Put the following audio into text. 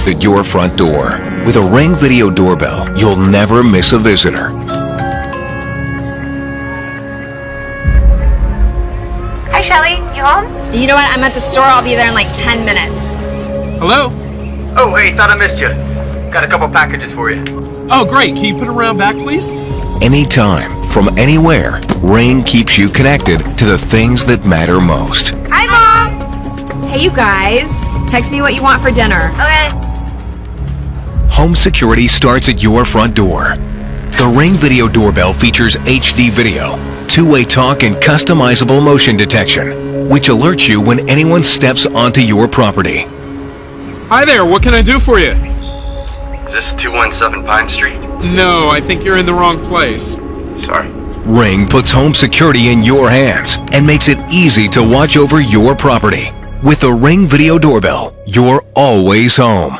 at your front door. With a Ring Video Doorbell, you'll never miss a visitor. Hi, Shelly. You home? You know what? I'm at the store. I'll be there in like 10 minutes. Hello? Oh, hey, thought I missed you. Got a couple packages for you. Oh, great. Can you put it around back, please? Anytime, from anywhere, Ring keeps you connected to the things that matter most. Hi, Mom. Hey, you guys. Text me what you want for dinner. Okay. Home security starts at your front door. The Ring Video Doorbell features HD video, two-way talk, and customizable motion detection, which alerts you when anyone steps onto your property. Hi there. What can I do for you? Is this 217 Pine Street? No, I think you're in the wrong place. Sorry. Ring puts home security in your hands and makes it easy to watch over your property. With the Ring Video Doorbell, you're always home.